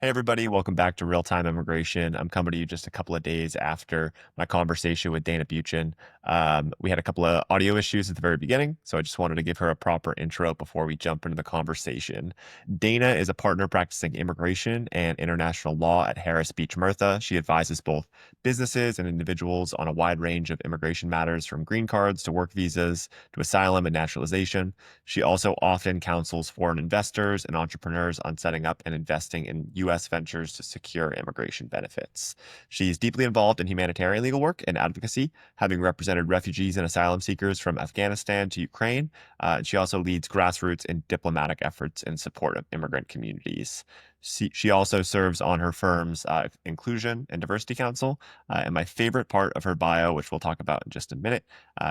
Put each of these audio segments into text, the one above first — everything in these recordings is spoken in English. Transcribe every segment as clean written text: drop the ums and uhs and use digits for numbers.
Hey, everybody, welcome back to Real-Time Immigration. I'm coming to you just a couple of days after my conversation with Dana Bucin. We had a couple of audio issues at the very beginning, so I just wanted to give her a proper intro before we jump into the conversation. Dana is a partner practicing immigration and international law at Harris Beach Murtha. She advises both businesses and individuals on a wide range of immigration matters, from green cards to work visas to asylum and naturalization. She also often counsels foreign investors and entrepreneurs on setting up and investing in U.S. ventures to secure immigration benefits. She's deeply involved in humanitarian legal work and advocacy, having represented refugees and asylum seekers from Afghanistan to Ukraine. She also leads grassroots and diplomatic efforts in support of immigrant communities. She also serves on her firm's Inclusion and Diversity Council. And my favorite part of her bio, which we'll talk about in just a minute,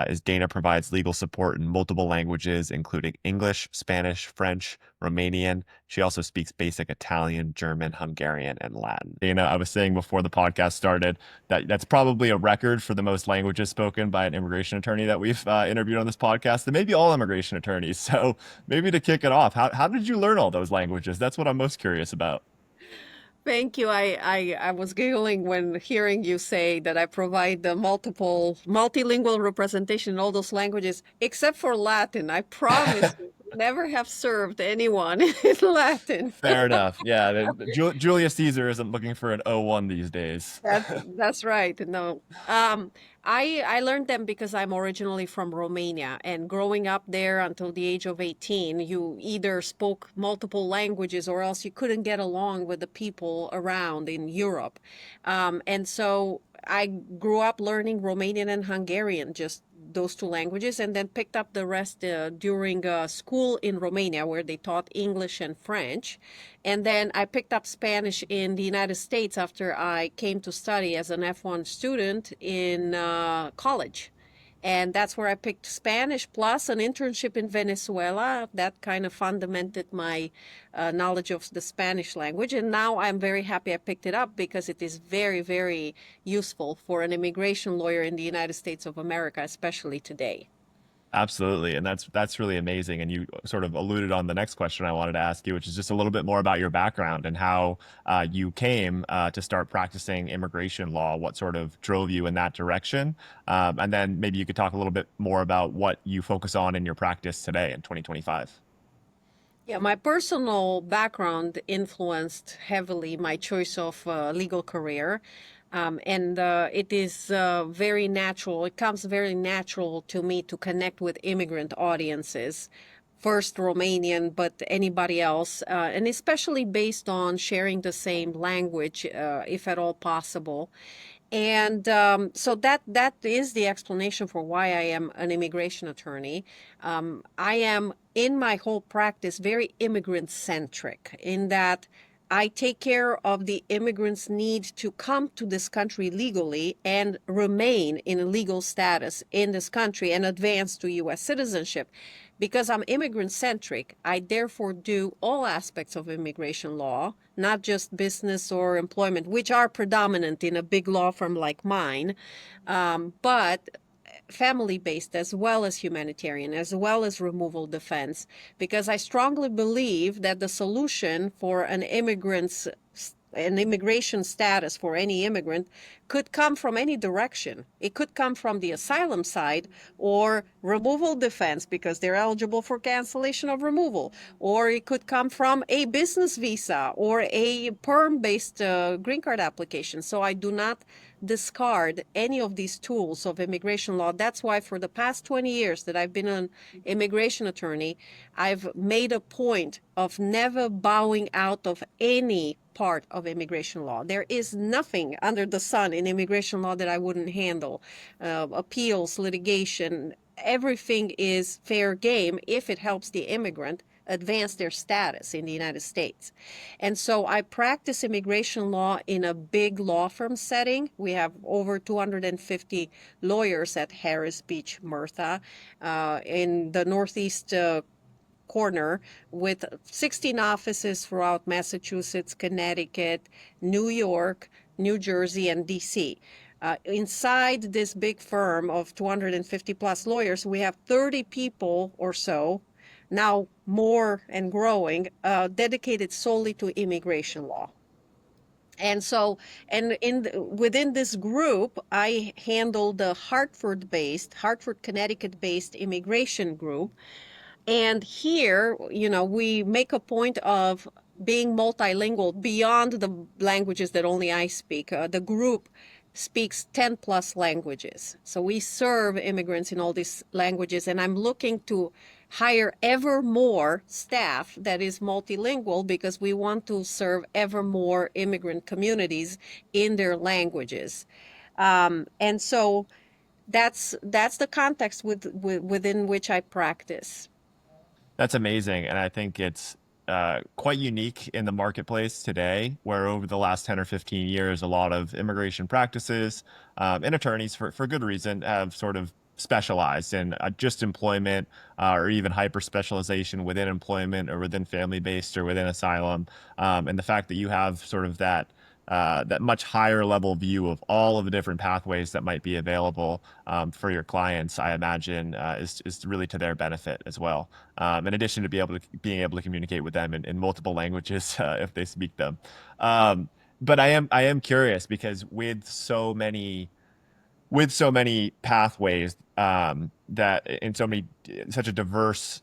is Dana provides legal support in multiple languages, including English, Spanish, French, Romanian. She also speaks basic Italian, German, Hungarian, and Latin. Dana, I was saying before the podcast started that that's probably a record for the most languages spoken by an immigration attorney that we've interviewed on this podcast, and maybe all immigration attorneys. So maybe to kick it off, how did you learn all those languages? That's what I'm most curious about. Thank you. I was giggling when hearing you say that I provide the multilingual representation in all those languages, except for Latin. I promise you, never have served anyone in Latin. Fair enough. Yeah, Julius Caesar isn't looking for an O1 these days. That's right. No. I learned them because I'm originally from Romania, and growing up there until the age of 18, you either spoke multiple languages or else you couldn't get along with the people around in Europe. And so I grew up learning Romanian and Hungarian, just those two languages, and then picked up the rest during school in Romania, where they taught English and French. And then I picked up Spanish in the United States after I came to study as an F1 student in college. And that's where I picked Spanish plus an internship in Venezuela. That kind of fundamented my knowledge of the Spanish language. And now I'm very happy I picked it up because it is very, very useful for an immigration lawyer in the United States of America, especially today. Absolutely. And that's really amazing. And you sort of alluded on the next question I wanted to ask you, which is just a little bit more about your background and how you came to start practicing immigration law, what sort of drove you in that direction. And then maybe you could talk a little bit more about what you focus on in your practice today in 2025. Yeah, my personal background influenced heavily my choice of legal career. And it is very natural. It comes very natural to me to connect with immigrant audiences, first Romanian, but anybody else, and especially based on sharing the same language, if at all possible. And so that is the explanation for why I am an immigration attorney. I am in my whole practice very immigrant centric in that I take care of the immigrants' need to come to this country legally and remain in a legal status in this country and advance to U.S. citizenship. Because I'm immigrant centric, I therefore do all aspects of immigration law, not just business or employment, which are predominant in a big law firm like mine, but family based as well as humanitarian, as well as removal defense, because I strongly believe that the solution for an immigration status for any immigrant could come from any direction. It could come from the asylum side or removal defense because they're eligible for cancellation of removal, or it could come from a business visa or a perm-based green card application. So I do not discard any of these tools of immigration law. That's why for the past 20 years that I've been an immigration attorney, I've made a point of never bowing out of any part of immigration law. There is nothing under the sun in immigration law that I wouldn't handle. Appeals, litigation, everything is fair game if it helps the immigrant advance their status in the United States. And so I practice immigration law in a big law firm setting. We have over 250 lawyers at Harris Beach Murtha in the Northeast corner with 16 offices throughout Massachusetts, Connecticut, New York, New Jersey, and DC. Inside this big firm of 250 plus lawyers, we have 30 people or so, now more and growing, dedicated solely to immigration law. And so, and within this group, I handle the Hartford, Connecticut-based immigration group. And here, we make a point of being multilingual beyond the languages that only I speak. The group speaks 10 plus languages. So we serve immigrants in all these languages, and I'm looking to hire ever more staff that is multilingual because we want to serve ever more immigrant communities in their languages. And so that's the context within which I practice. That's amazing. And I think it's quite unique in the marketplace today, where over the last 10 or 15 years, a lot of immigration practices and attorneys, for good reason, have sort of specialized in just employment or even hyper specialization within employment or within family based or within asylum. And the fact that you have sort of that much higher level view of all of the different pathways that might be available for your clients, I imagine, is really to their benefit as well. In addition to being able to communicate with them in multiple languages if they speak them. Um, but I am curious because with so many pathways that in such a diverse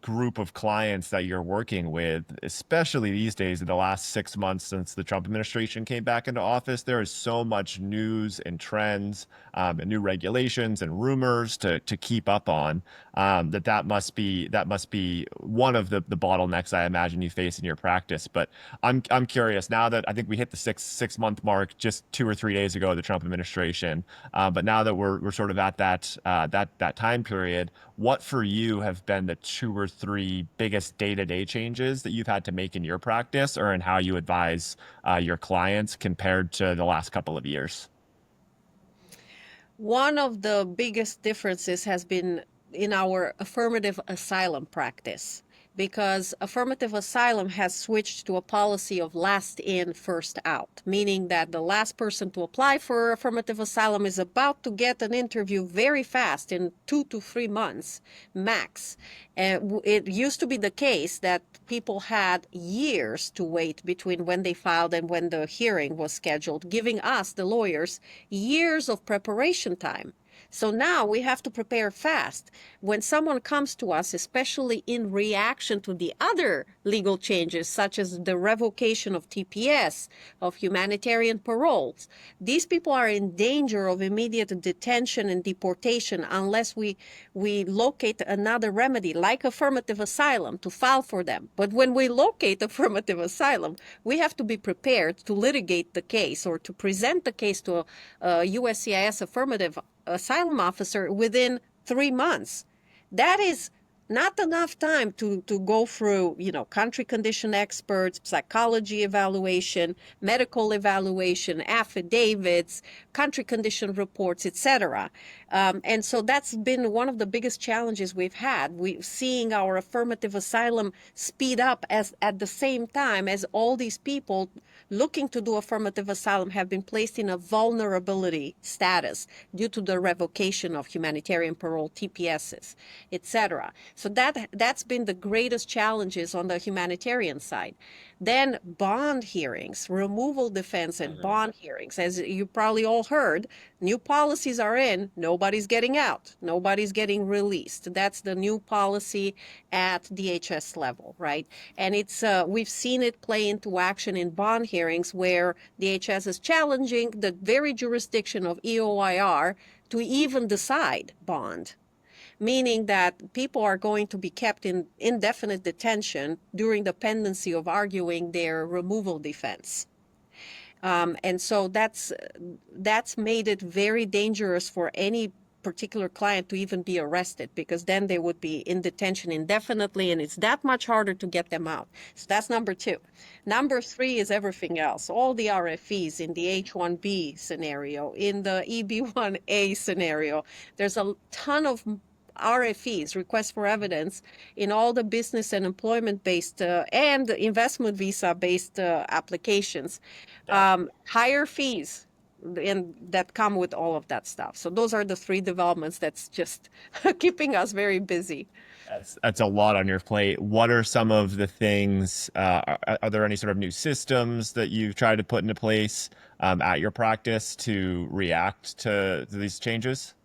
group of clients that you're working with, especially these days in the last 6 months since the Trump administration came back into office, there is so much news and trends and new regulations and rumors to keep up on that must be one of the bottlenecks I imagine you face in your practice. But I'm curious now that I think we hit the six month mark just 2 or 3 days ago of the Trump administration. But now that we're sort of at that time period, what for you have been the 2 or 3 biggest day-to-day changes that you've had to make in your practice or in how you advise your clients compared to the last couple of years? One of the biggest differences has been in our affirmative asylum practice because affirmative asylum has switched to a policy of last in, first out, meaning that the last person to apply for affirmative asylum is about to get an interview very fast in 2 to 3 months max. It used to be the case that people had years to wait between when they filed and when the hearing was scheduled, giving us, the lawyers, years of preparation time. So now we have to prepare fast. When someone comes to us, especially in reaction to the other legal changes, such as the revocation of TPS, of humanitarian paroles, these people are in danger of immediate detention and deportation unless we locate another remedy, like affirmative asylum, to file for them. But when we locate affirmative asylum, we have to be prepared to litigate the case or to present the case to a USCIS affirmative asylum officer within 3 months. That is not enough time to go through, country condition experts, psychology evaluation, medical evaluation, affidavits, country condition reports, etc. And so that's been one of the biggest challenges we've had. We seeing our affirmative asylum speed up as at the same time as all these people looking to do affirmative asylum have been placed in a vulnerability status due to the revocation of humanitarian parole, TPSs, etc. So that's been the greatest challenges on the humanitarian side. Then bond hearings, removal defense and Mhm. bond hearings. As you probably all heard, new policies are in, nobody's getting out, nobody's getting released. That's the new policy at DHS level, right? And we've seen it play into action in bond hearings where DHS is challenging the very jurisdiction of EOIR to even decide bond, meaning that people are going to be kept in indefinite detention during the pendency of arguing their removal defense. And so that's made it very dangerous for any particular client to even be arrested because then they would be in detention indefinitely and it's that much harder to get them out. So that's number two. Number three is everything else, all the RFEs in the H-1B scenario, in the EB-1A scenario. There's a ton of RFEs, requests for evidence, in all the business and employment based and investment visa based applications, Yeah. higher fees and that come with all of that stuff. So those are the three developments that's just keeping us very busy. That's a lot on your plate. What are some of the things? Are there any sort of new systems that you've tried to put into place at your practice to react to these changes?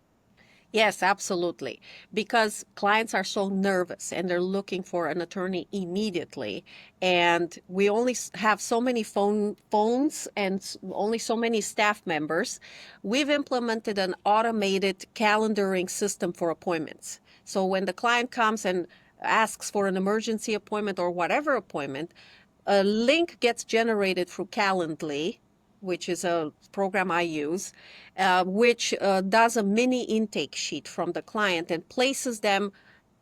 Yes, absolutely. Because clients are so nervous and they're looking for an attorney immediately. And we only have so many phones and only so many staff members. We've implemented an automated calendaring system for appointments. So when the client comes and asks for an emergency appointment or whatever appointment, a link gets generated through Calendly, which is a program I use, which does a mini intake sheet from the client and places them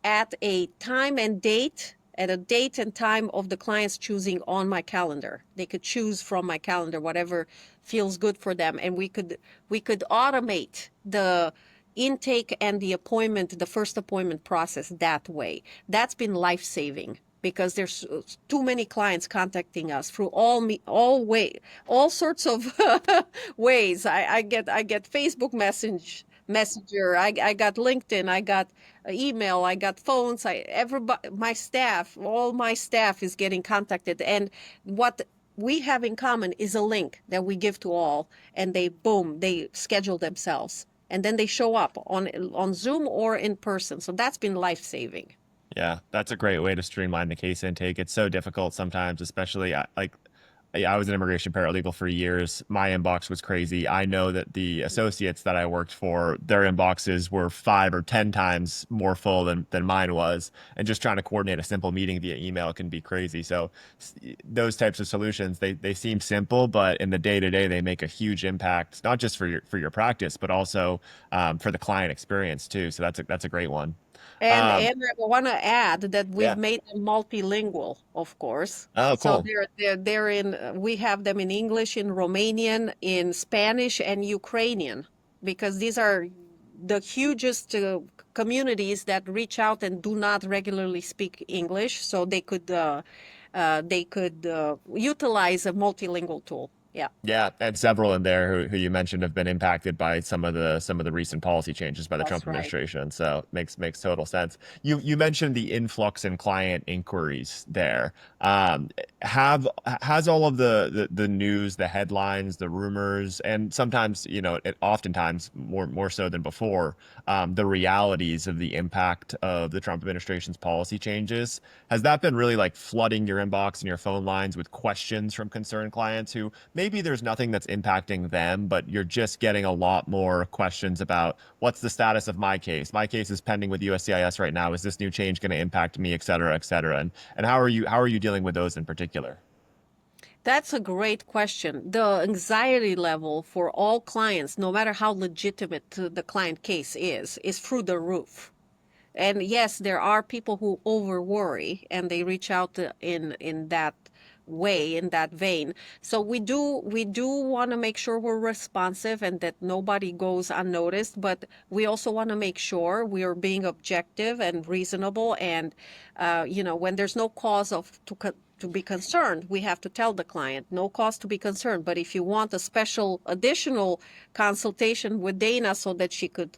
at a time and date, at a date and time of the client's choosing on my calendar. They could choose from my calendar whatever feels good for them, and we could automate the intake and the first appointment process that way. That's been life-saving because there's too many clients contacting us through all sorts of ways. I get Facebook Messenger. I got LinkedIn. I got email. I got phones. Everybody, all my staff is getting contacted. And what we have in common is a link that we give to all, and they schedule themselves, and then they show up on Zoom or in person. So that's been life saving. Yeah, that's a great way to streamline the case intake. It's so difficult sometimes, especially I was an immigration paralegal for years. My inbox was crazy. I know that the associates that I worked for, their inboxes were 5 or 10 times more full than mine was. And just trying to coordinate a simple meeting via email can be crazy. So those types of solutions, they seem simple, but in the day to day, they make a huge impact, not just for your practice, but also for the client experience too. So that's a great one. And Um, I want to add that we've yeah. made them multilingual, of course. Oh, So cool. they're in we have them in English, in Romanian, in Spanish, and Ukrainian, because these are the hugest communities that reach out and do not regularly speak English, so they could utilize a multilingual tool. Yeah, Yeah, and several in there who you mentioned have been impacted by some of the recent policy changes by the Trump that's right. administration. So makes total sense. You mentioned the influx in client inquiries there. Um, have has all of the news, the headlines, the rumors, and sometimes oftentimes more so than before, the realities of the impact of the Trump administration's policy changes. Has that been really like flooding your inbox and your phone lines with questions from concerned clients who maybe there's nothing that's impacting them, but you're just getting a lot more questions about what's the status of my case? My case is pending with USCIS right now. Is this new change going to impact me, et cetera, et cetera? And how are you dealing with those in particular? That's a great question. The anxiety level for all clients, no matter how legitimate the client case is through the roof. And yes, there are people who over worry and they reach out in that way, in that vein. So we do want to make sure we're responsive and that nobody goes unnoticed, but we also want to make sure we are being objective and reasonable. And when there's no cause to be concerned, we have to tell the client no cause to be concerned. But if you want a special additional consultation with Dana so that she could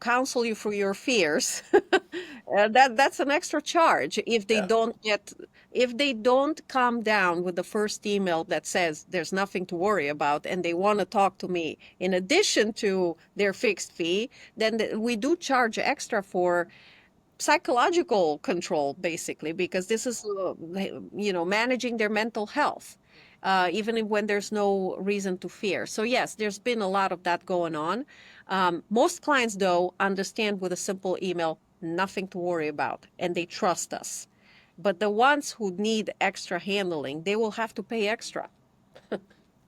counsel you through your fears, that's an extra charge Yeah. if they don't calm down with the first email that says there's nothing to worry about and they want to talk to me in addition to their fixed fee, then we do charge extra for psychological control, basically, because this is managing their mental health, even when there's no reason to fear. So yes, there's been a lot of that going on. Most clients, though, understand with a simple email, nothing to worry about, and they trust us. But the ones who need extra handling, they will have to pay extra.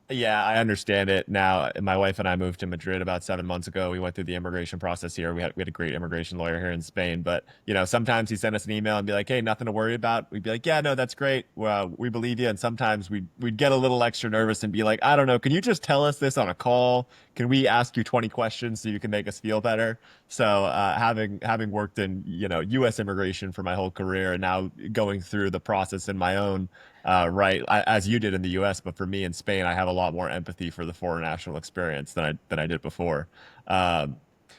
Yeah, I understand it now. My wife and I moved to Madrid about 7 months ago. We went through the immigration process here. We had a great immigration lawyer here in Spain. But sometimes he sent us an email and be like, "Hey, nothing to worry about." We'd be like, "Yeah, no, that's great. Well, we believe you." And sometimes we'd get a little extra nervous and be like, "I don't know. Can you just tell us this on a call? Can we ask you 20 questions so you can make us feel better?" So having worked in U.S. immigration for my whole career and now going through the process in my own right, as you did in the U.S., but for me in Spain, I have a lot more empathy for the foreign national experience than I did before. Um,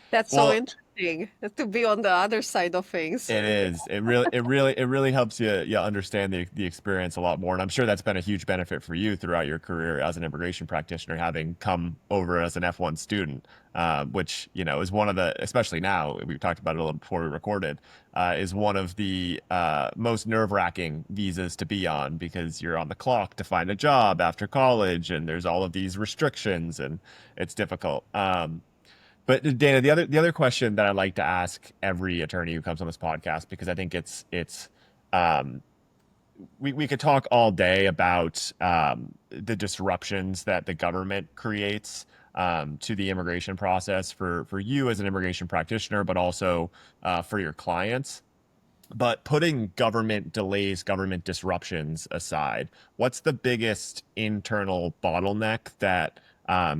That's so well, interesting. refreshing to be on the other side of things. It is. It really helps you understand the experience a lot more. And I'm sure that's been a huge benefit for you throughout your career as an immigration practitioner, having come over as an F1 student, which, is one of the, especially now, we've talked about it a little before we recorded, is one of the most nerve-wracking visas to be on because you're on the clock to find a job after college, and there's all of these restrictions, and it's difficult. But Dana, the other question that I like to ask every attorney who comes on this podcast, because I think it's um, we could talk all day about the disruptions that the government creates to the immigration process for you as an immigration practitioner, but also for your clients. But putting government delays, government disruptions aside, what's the biggest internal bottleneck that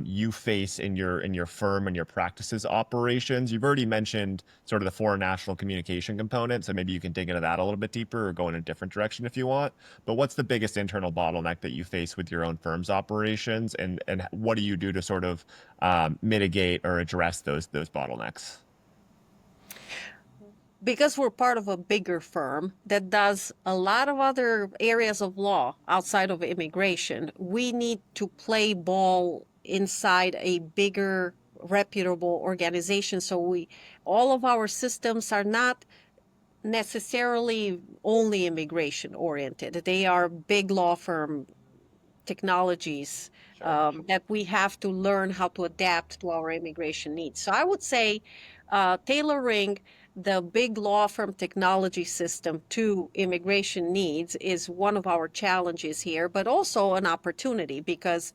you face in your firm and your practices operations? You've already mentioned sort of the foreign national communication component, so maybe you can dig into that a little bit deeper or go in a different direction if you want. But what's the biggest internal bottleneck that you face with your own firm's operations, and what do you do to sort of mitigate or address those bottlenecks? Because we're part of a bigger firm that does a lot of other areas of law outside of immigration, we need to play ball inside a bigger reputable organization. So all of our systems are not necessarily only immigration oriented. They are big law firm technologies Sure. that we have to learn how to adapt to our immigration needs. So I would say tailoring the big law firm technology system to immigration needs is one of our challenges here, but also an opportunity because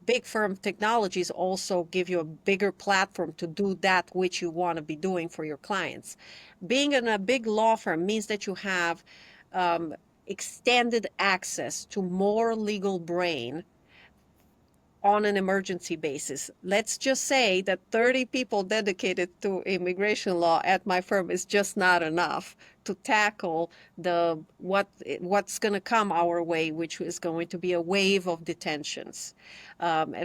big firm technologies also give you a bigger platform to do that which you want to be doing for your clients. Being in a big law firm means that you have um, extended access to more legal brain on an emergency basis. Let's just say that 30 people dedicated to immigration law at my firm is just not enough to tackle what's going to come our way, which is going to be a wave of detentions,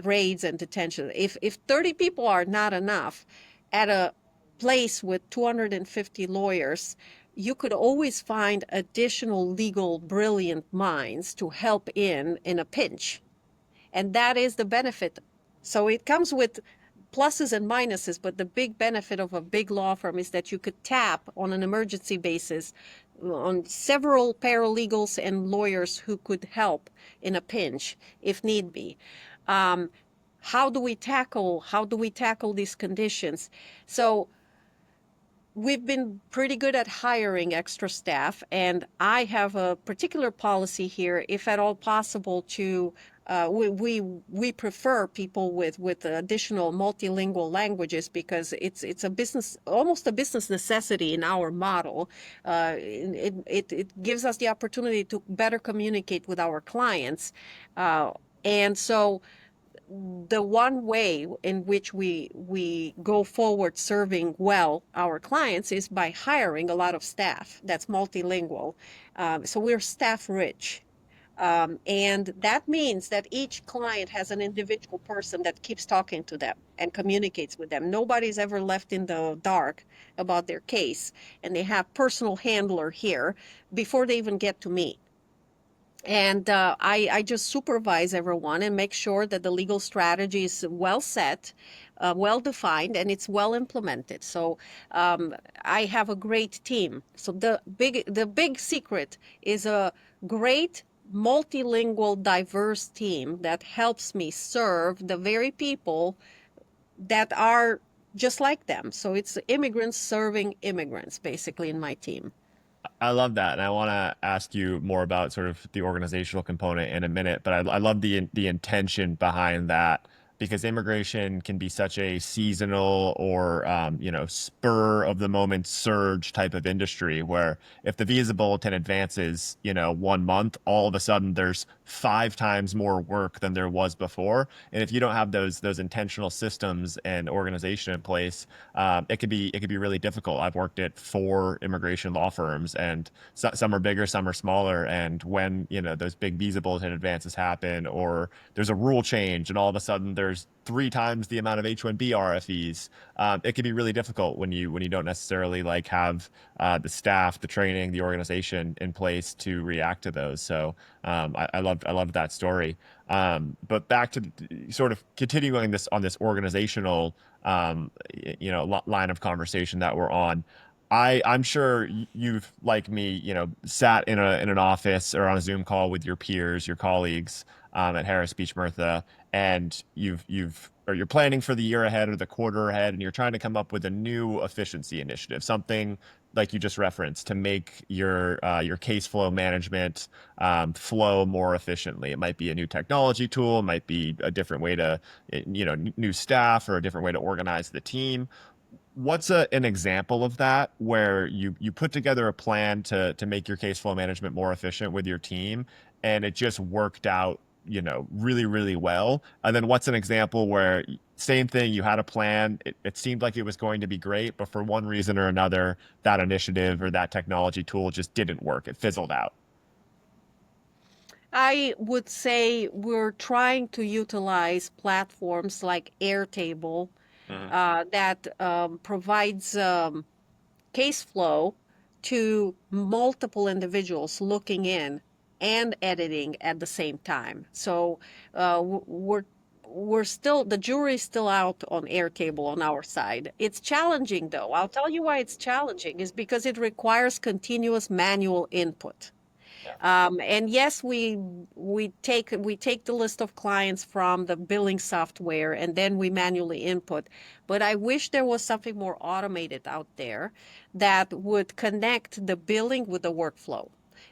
raids and detention. If 30 people are not enough at a place with 250 lawyers, you could always find additional legal brilliant minds to help in a pinch, and that is the benefit. So it comes with pluses and minuses, but the big benefit of a big law firm is that you could tap on an emergency basis on several paralegals and lawyers who could help in a pinch if need be. Um, how do we tackle these conditions? So we've been pretty good at hiring extra staff, and I have a particular policy here, if at all possible, to we prefer people with additional multilingual languages because it's a business, almost a business necessity in our model. It gives us the opportunity to better communicate with our clients, and so the one way in which we go forward serving well our clients is by hiring a lot of staff that's multilingual. So we're staff rich. And that means that each client has an individual person that keeps talking to them and communicates with them. Nobody's ever left in the dark about their case, and they have personal handler here before they even get to me. And I just supervise everyone and make sure that the legal strategy is well set, well defined, and it's well implemented. So I have a great team. So the big secret is a great multilingual, diverse team that helps me serve the very people that are just like them. So it's immigrants serving immigrants, basically, in my team. I love that, and I want to ask you more about sort of the organizational component in a minute. But I love the intention behind that because immigration can be such a seasonal or spur of the moment surge type of industry where if the visa bulletin advances 1 month, all of a sudden there's 5 times more work than there was before. And if you don't have those intentional systems and organization in place, it could be really difficult. I've worked at 4 immigration law firms, and some are bigger, some are smaller. And when those big visa bulletin advances happen, or there's a rule change, and all of a sudden there's three times the amount of H-1B RFEs. It can be really difficult when you don't necessarily like have the staff, the training, the organization in place to react to those. So I loved that story. But back to sort of continuing this on this organizational line of conversation that we're on. I'm sure you've, like me, sat in an office or on a Zoom call with your peers, your colleagues at Harris Beach Murtha, and you're planning for the year ahead or the quarter ahead, and you're trying to come up with a new efficiency initiative, something like you just referenced to make your case flow management flow more efficiently. It might be a new technology tool, it might be a different way to, new staff or a different way to organize the team. What's an example of that where you put together a plan to make your case flow management more efficient with your team and it just worked out, really, really well? And then what's an example where same thing, you had a plan, it seemed like it was going to be great, but for one reason or another, that initiative or that technology tool just didn't work. It fizzled out. I would say we're trying to utilize platforms like Airtable Mhm. that provides case flow to multiple individuals looking in and editing at the same time. So we're still, the jury's still out on Airtable on our side. It's challenging though. I'll tell you why it's challenging is because it requires continuous manual input. Yeah. And yes, we take the list of clients from the billing software and then we manually input. But I wish there was something more automated out there that would connect the billing with the workflow.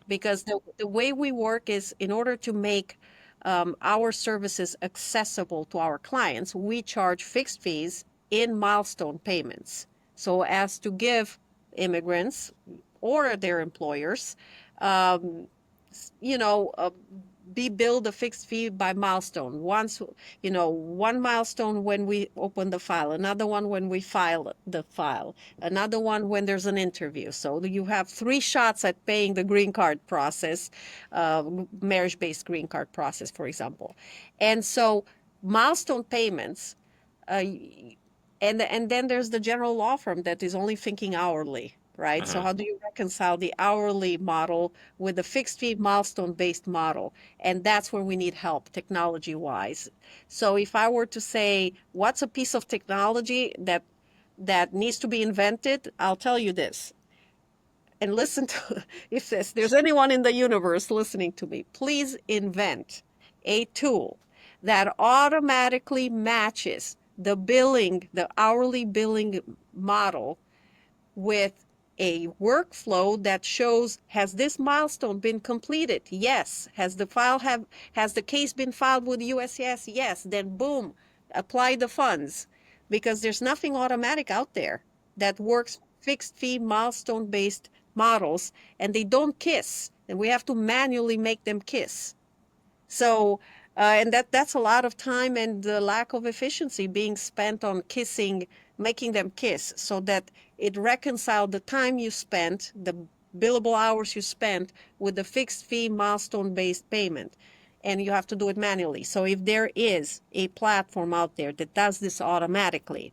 Because the way we work is in order to make our services accessible to our clients, we charge fixed fees in milestone payments. So as to give immigrants or their employers um, you know, be billed a fixed fee by milestone. Once, one milestone when we open the file, another one when we file the file, another one when there's an interview. So you have three shots at paying the green card process, uh, marriage-based green card process, for example. And so milestone payments uh, and then there's the general law firm that is only thinking hourly, right? So Mhm. how do you reconcile the hourly model with the fixed fee milestone based model? And that's where we need help technology wise. So if I were to say what's a piece of technology that needs to be invented, I'll tell you this. And listen to if there's anyone in the universe listening to me, please invent a tool that automatically matches the hourly billing model with a workflow that shows, has this milestone been completed? Yes. Has the case been filed with USCIS? Yes. Then boom, apply the funds because there's nothing automatic out there that works fixed fee milestone based models and they don't kiss and we have to manually make them kiss. So, and that's a lot of time and the lack of efficiency being spent on kissing, making them kiss, so that it reconciled the time you spent, the billable hours you spent, with the fixed fee milestone-based payment. And you have to do it manually. So if there is a platform out there that does this automatically,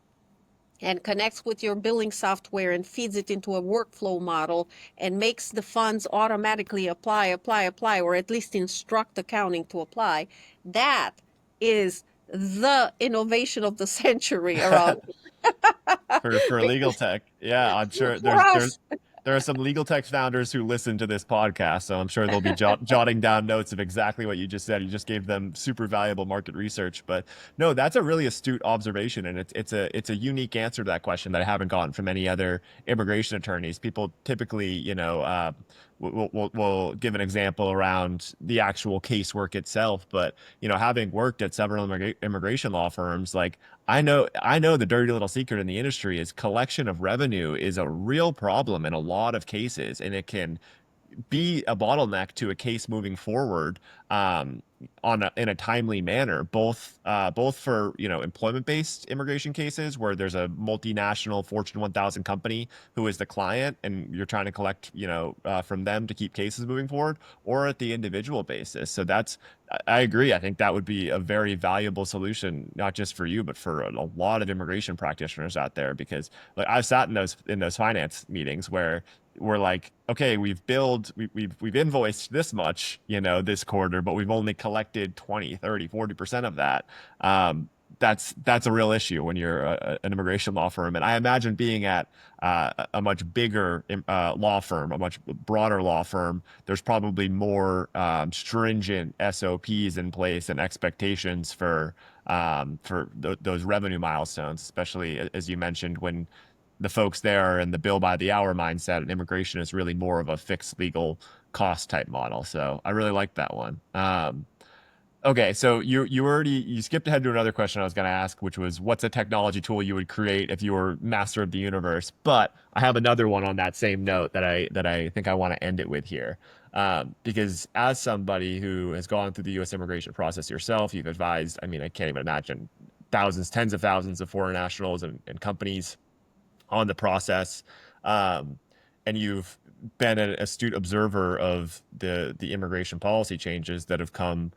and connects with your billing software and feeds it into a workflow model and makes the funds automatically apply, or at least instruct accounting to apply, that is the innovation of the century around For legal tech. Yeah, I'm sure for us. there are some legal tech founders who listen to this podcast, so I'm sure they'll be jotting down notes of exactly what you just said. You just gave them super valuable market research. But no, that's a really astute observation, and it's a unique answer to that question that I haven't gotten from any other immigration attorneys. People typically, will give an example around the actual casework itself, but having worked at several immigration law firms, like I know the dirty little secret in the industry is collection of revenue is a real problem in a lot of cases, and it can be a bottleneck to a case moving forward, in a timely manner, both for, employment-based immigration cases where there's a multinational Fortune 1000 company who is the client and you're trying to collect, from them to keep cases moving forward, or at the individual basis. So I agree. I think that would be a very valuable solution, not just for you, but for a lot of immigration practitioners out there. Because like I've sat in those finance meetings where we're like, okay, we've invoiced this much, this quarter, but we've only collected 20, 30, 40% of that. That's a real issue when you're an immigration law firm. And I imagine being at a much bigger law firm, a much broader law firm, there's probably more stringent SOPs in place and expectations for those revenue milestones, especially as you mentioned, when the folks there are in the bill by the hour mindset, and immigration is really more of a fixed legal cost type model. So I really like that one. Okay, so you skipped ahead to another question I was going to ask, which was what's a technology tool you would create if you were master of the universe? But I have another one on that same note that I think I want to end it with here. Because as somebody who has gone through the U.S. immigration process yourself, you've advised, I mean, I can't even imagine thousands, tens of thousands of foreign nationals and companies on the process. Um, and you've been an astute observer of the immigration policy changes that have come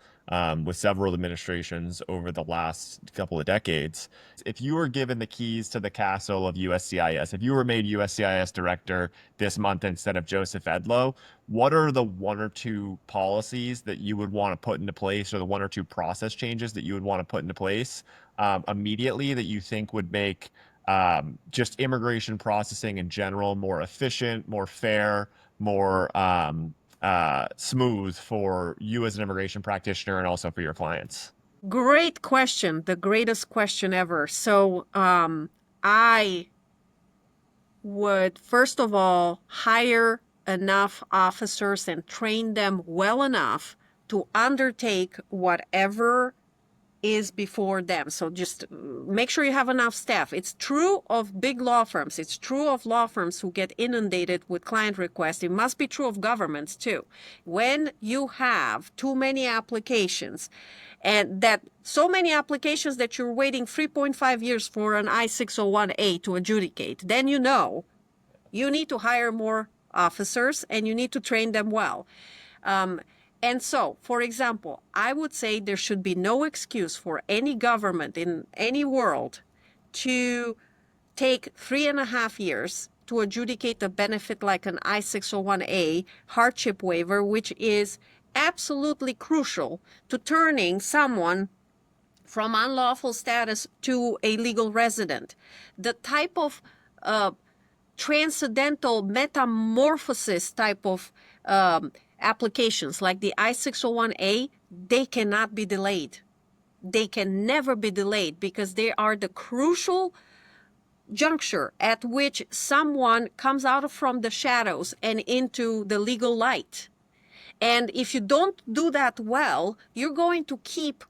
with several administrations over the last couple of decades. If you were given the keys to the castle of USCIS, if you were made USCIS director this month instead of Joseph Edlow, what are the one or two policies that you would want to put into place, or the one or two process changes that you would want to put into place immediately that you think would make just immigration processing in general more efficient, more fair, more smooth for you as an immigration practitioner and also for your clients? Great question, the greatest question ever. So I would, first of all, hire enough officers and train them well enough to undertake whatever is before them. So just make sure you have enough staff. It's true of big law firms. It's true of law firms who get inundated with client requests. It must be true of governments too. When you have too many applications, and that so many applications that you're waiting 3.5 years for an I-601A to adjudicate, then you know you need to hire more officers and you need to train them well. And so, for example, I would say there should be no excuse for any government in any world to take 3.5 years to adjudicate a benefit like an I-601A hardship waiver, which is absolutely crucial to turning someone from unlawful status to a legal resident. The type of transcendental metamorphosis type of applications like the I-601A, they cannot be delayed. They can never be delayed because they are the crucial juncture at which someone comes out from the shadows and into the legal light. And if you don't do that well, you're going to keep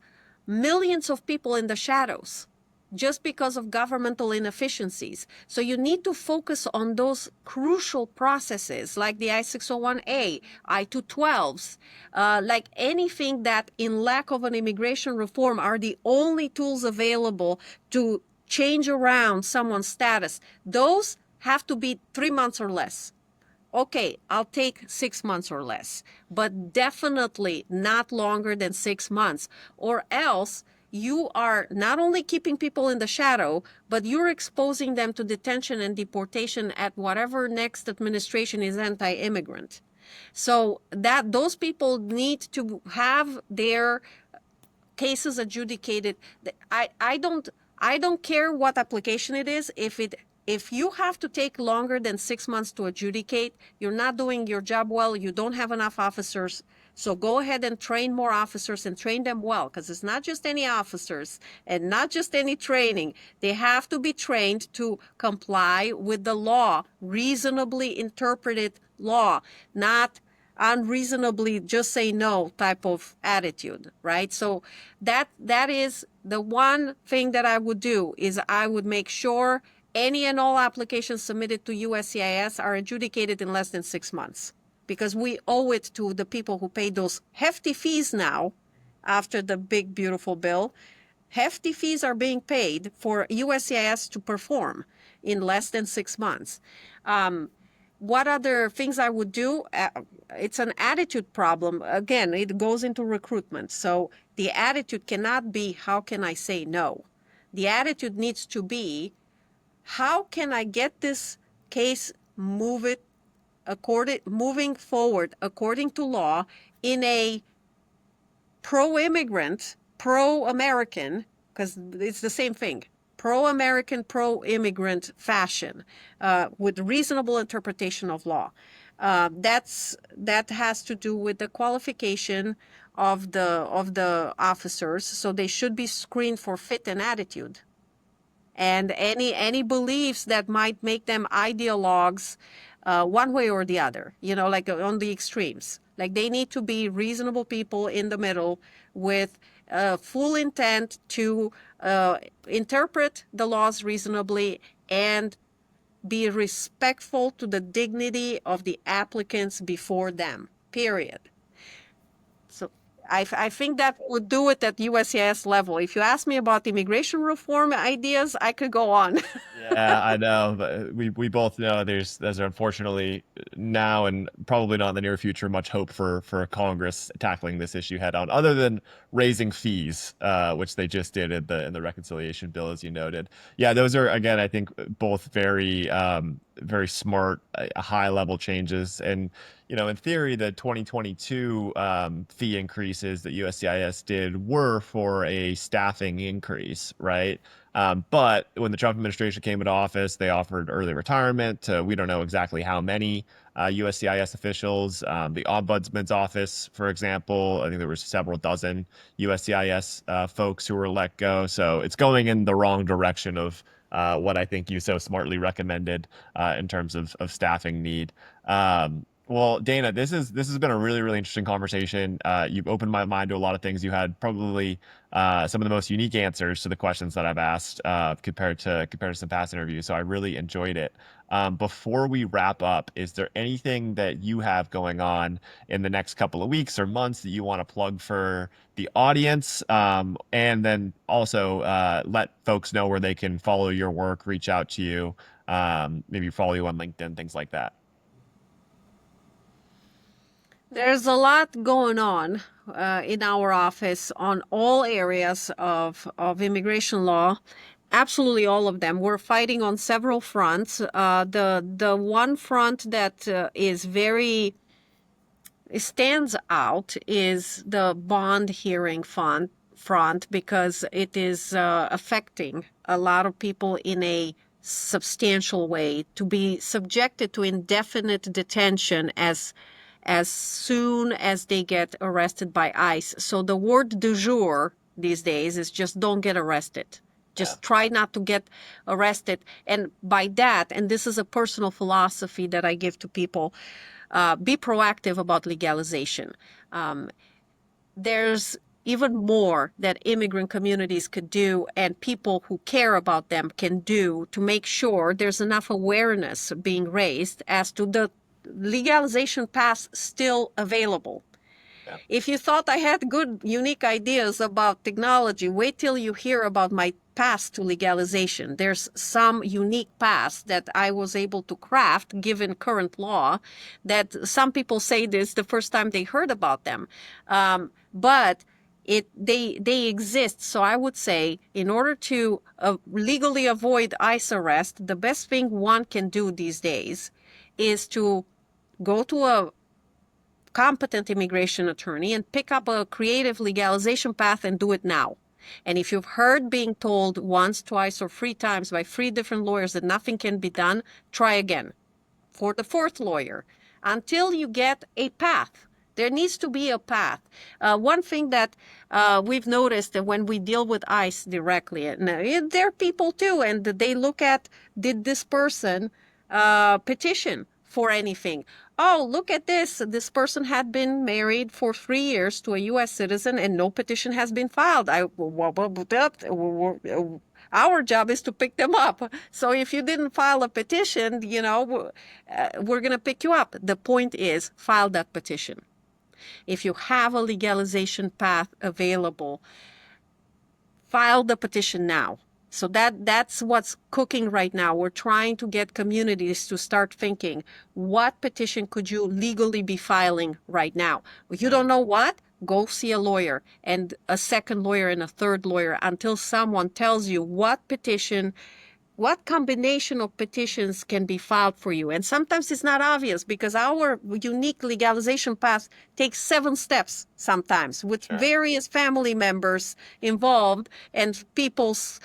millions of people in the shadows just because of governmental inefficiencies. So you need to focus on those crucial processes like the I-601A, I-212s, like anything that in lack of an immigration reform are the only tools available to change around someone's status. Those have to be 3 months or less. Okay, I'll take 6 months or less, but definitely not longer than 6 months, or else you are not only keeping people in the shadow, but you're exposing them to detention and deportation at whatever next administration is anti-immigrant. So that those people need to have their cases adjudicated. I don't care what application it is. If you have to take longer than 6 months to adjudicate, you're not doing your job well, you don't have enough officers. So go ahead and train more officers and train them well, because it's not just any officers and not just any training. They have to be trained to comply with the law, reasonably interpreted law, not unreasonably just say no type of attitude, right? So that is the one thing that I would do, is I would make sure any and all applications submitted to USCIS are adjudicated in less than 6 months. because we owe it to the people who pay those hefty fees now after the big, beautiful bill. Hefty fees are being paid for USCIS to perform in less than 6 months. What other things I would do? It's an attitude problem. Again, it goes into recruitment. So the attitude cannot be, how can I say no? The attitude needs to be, how can I get this case moving forward according to law in a pro-immigrant, pro-American, because it's the same thing, pro-American, pro-immigrant fashion, with reasonable interpretation of law. That has to do with the qualification of the officers, so they should be screened for fit and attitude. And any beliefs that might make them ideologues one way or the other, like on the extremes. Like they need to be reasonable people in the middle with full intent to interpret the laws reasonably and be respectful to the dignity of the applicants before them, period. So I think that would do it at USCIS level. If you ask me about immigration reform ideas, I could go on. Yeah, I know, but we both know there's unfortunately now and probably not in the near future much hope for Congress tackling this issue head on, other than raising fees, which they just did in the reconciliation bill, as you noted. Yeah, those are again, I think, both very smart, high level changes. And in theory, the 2022 fee increases that USCIS did were for a staffing increase, right? But when the Trump administration came into office, they offered early retirement to we don't know exactly how many USCIS officials. The Ombudsman's office, for example, I think there were several dozen USCIS folks who were let go. So it's going in the wrong direction of what I think you so smartly recommended in terms of staffing need. Well, Dana, this has been a really interesting conversation. You've opened my mind to a lot of things. You had probably some of the most unique answers to the questions that I've asked compared to some past interviews. So I really enjoyed it. Before we wrap up, is there anything that you have going on in the next couple of weeks or months that you want to plug for the audience? And then also let folks know where they can follow your work, reach out to you, maybe follow you on LinkedIn, things like that. There's a lot going on in our office on all areas of immigration law. Absolutely all of them. We're fighting on several fronts. The one front that is very stands out is the bond hearing front because it is affecting a lot of people in a substantial way to be subjected to indefinite detention as soon as they get arrested by ICE. So the word du jour these days is just don't get arrested. Just try not to get arrested. And by that, and this is a personal philosophy that I give to people, be proactive about legalization. There's even more that immigrant communities could do and people who care about them can do to make sure there's enough awareness being raised as to the legalization path still available. Yeah. If you thought I had good, unique ideas about technology, wait till you hear about my path to legalization. There's some unique paths that I was able to craft given current law that some people say this the first time they heard about them. But they exist. So I would say in order to legally avoid ICE arrest, the best thing one can do these days is to go to a competent immigration attorney and pick up a creative legalization path and do it now. And if you've heard being told once, twice, or 3 times by 3 different lawyers that nothing can be done, try again for the 4th lawyer until you get a path. There needs to be a path. One thing that we've noticed that when we deal with ICE directly, and they're people too, and they look at, did this person petition for anything? oh, look at this. This person had been married for 3 years to a U.S. citizen and no petition has been filed. Our job is to pick them up. So if you didn't file a petition, we're going to pick you up. The point is, file that petition. If you have a legalization path available, file the petition now. So that's what's cooking right now. We're trying to get communities to start thinking, what petition could you legally be filing right now? If you don't know what, go see a lawyer and a second lawyer and a third lawyer until someone tells you what combination of petitions can be filed for you. And sometimes it's not obvious because our unique legalization path takes 7 steps sometimes with various family members involved and people's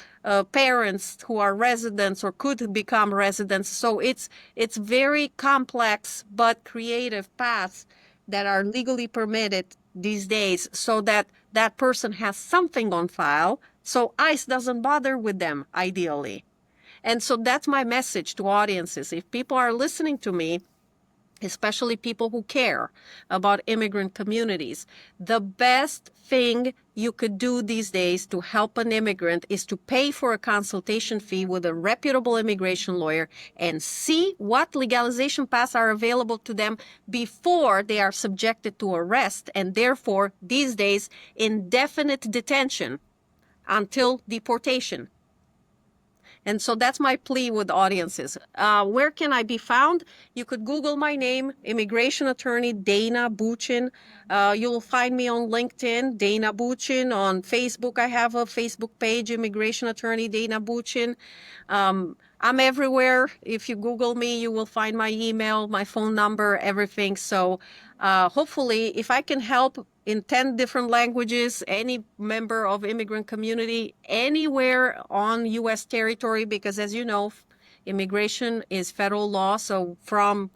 parents who are residents or could become residents. So it's very complex but creative paths that are legally permitted these days so that that person has something on file so ICE doesn't bother with them ideally. And so that's my message to audiences. If people are listening to me, especially people who care about immigrant communities, the best thing you could do these days to help an immigrant is to pay for a consultation fee with a reputable immigration lawyer and see what legalization paths are available to them before they are subjected to arrest and therefore, these days, indefinite detention until deportation. And so that's my plea with audiences. Where can I be found? You could Google my name, immigration attorney Dana Bucin. You'll find me on LinkedIn, Dana Bucin. On Facebook, I have a Facebook page, immigration attorney Dana Bucin. I'm everywhere. If you Google me, you will find my email, my phone number, everything. So hopefully, if I can help in 10 different languages, any member of immigrant community, anywhere on U.S. territory, because as you know, immigration is federal law. So from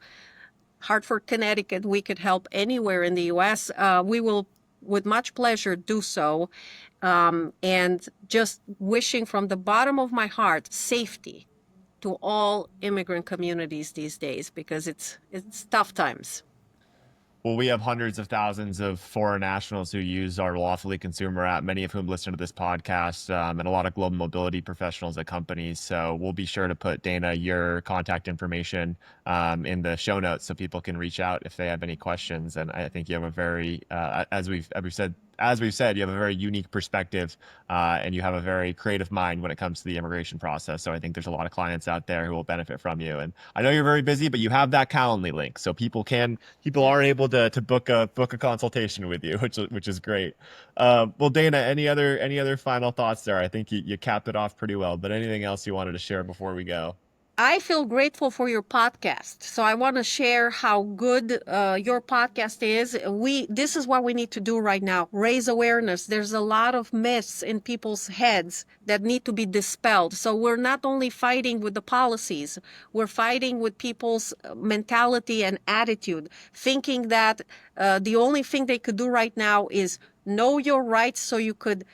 Hartford, Connecticut, we could help anywhere in the U.S. We will, with much pleasure, do so. And just wishing from the bottom of my heart, safety to all immigrant communities these days, because it's tough times. Well, we have hundreds of thousands of foreign nationals who use our Lawfully consumer app, many of whom listen to this podcast, and a lot of global mobility professionals at companies. So we'll be sure to put, Dana, your contact information in the show notes so people can reach out if they have any questions. And I think you have a very, as we've said, you have a very unique perspective, and you have a very creative mind when it comes to the immigration process. So I think there's a lot of clients out there who will benefit from you. And I know you're very busy, but you have that Calendly link, so people are able to book a consultation with you, which is great. Well, Dana, any other final thoughts there? I think you capped it off pretty well. But anything else you wanted to share before we go? I feel grateful for your podcast. So I want to share how good your podcast is. This is what we need to do right now. Raise awareness. There's a lot of myths in people's heads that need to be dispelled. So we're not only fighting with the policies, we're fighting with people's mentality and attitude, thinking that the only thing they could do right now is know your rights so you could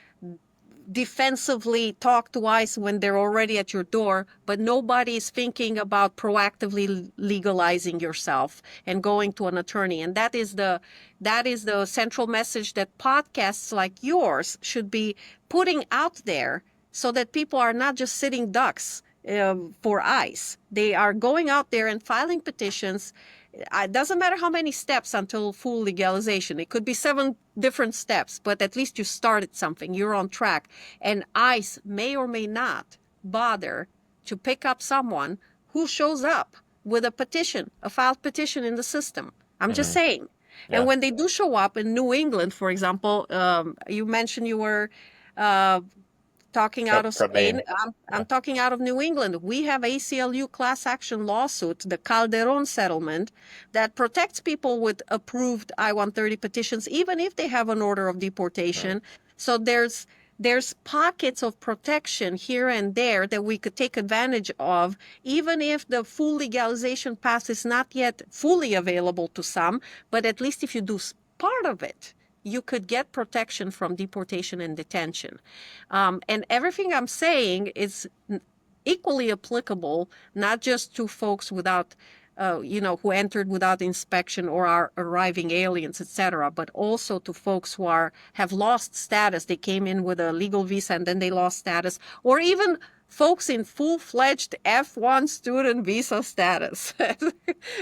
defensively talk to ICE when they're already at your door, but nobody is thinking about proactively legalizing yourself and going to an attorney. And that is the central message that podcasts like yours should be putting out there so that people are not just sitting ducks for ICE. They are going out there and filing petitions. It doesn't matter how many steps until full legalization. It could be 7 different steps, but at least you started something. You're on track. And ICE may or may not bother to pick up someone who shows up with a petition, a filed petition in the system. I'm just saying. Yeah. And when they do show up in New England, for example, you mentioned you were talking out of Spain. I'm talking out of New England. We have ACLU class action lawsuit, the Calderon settlement, that protects people with approved I-130 petitions, even if they have an order of deportation. Right. So there's pockets of protection here and there that we could take advantage of, even if the full legalization path is not yet fully available to some, but at least if you do part of it, you could get protection from deportation and detention. And everything I'm saying is equally applicable, not just to folks without who entered without inspection or are arriving aliens, etc., but also to folks who have lost status. They came in with a legal visa and then they lost status, or even folks in full-fledged F1 student visa status.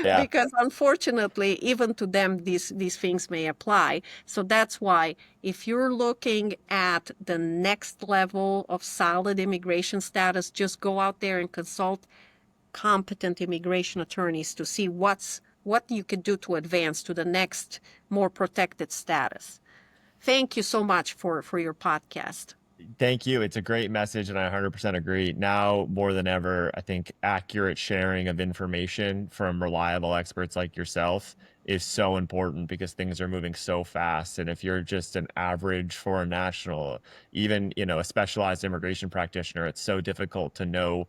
Yeah. Because unfortunately, even to them, these things may apply. So that's why if you're looking at the next level of solid immigration status, just go out there and consult competent immigration attorneys to see what you could do to advance to the next more protected status. Thank you so much for your podcast. Thank you. It's a great message, and I 100% agree. Now more than ever, I think accurate sharing of information from reliable experts like yourself is so important because things are moving so fast. And if you're just an average foreign national, even, a specialized immigration practitioner, it's so difficult to know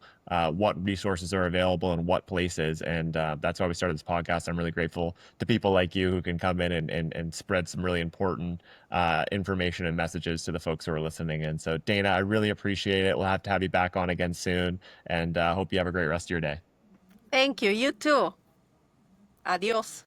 what resources are available in what places. And that's why we started this podcast. I'm really grateful to people like you who can come in and spread some really important information and messages to the folks who are listening. And so, Dana, I really appreciate it. We'll have to have you back on again soon, and hope you have a great rest of your day. Thank you. You too. Adios.